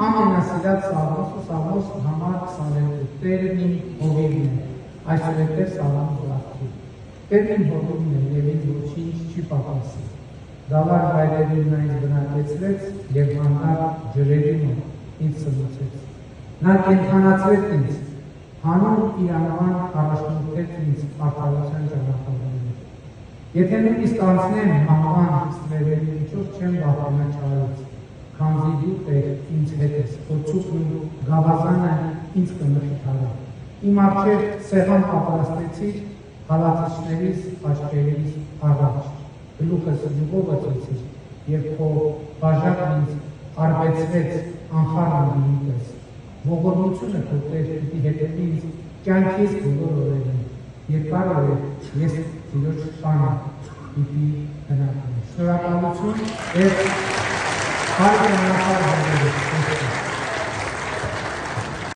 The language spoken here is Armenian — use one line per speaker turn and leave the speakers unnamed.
ամենասիրած Սաղմոս համար 22 Տերն իմ հովիվն է, այսուհետ Սաղմոս որդի։ Տերն իմ հովիվն է և ինձ ոչինչ չի պակասի։ Դալար վայրերին նա ինձ բնակեցրեց և հանդար ջրերի մոտ ինձ սնուցեց։ Նա կենդանացրեց ինձ, հանուն իր անվան առաջնորդեց ինձ արդարության ճանապարհներում։ Եթե նույնիսկ անցնեմ անվան ստվերների միջով չեմ վախենա չարից, քանզի դու Տեր ինձ հետ ես, փորձուկն ու գավազանը ինձ կմխիթարի։ Իմ առջև սեղան պատրաստեցիր հալածիչներիս աչքերիս առաջ, գլուխս յուղով ըծեցիր, և քո բաժակն ինձ արբեցրեց անխառն գինի պես։ Ողորմությունը քո Տեր պիտի հետևի ինձ կյանքիս բոլոր օրերին, երկար օրեր ես Տիրոջ տանը պիտի հնագնեմ։ Շնորհակալություն և բարի անապար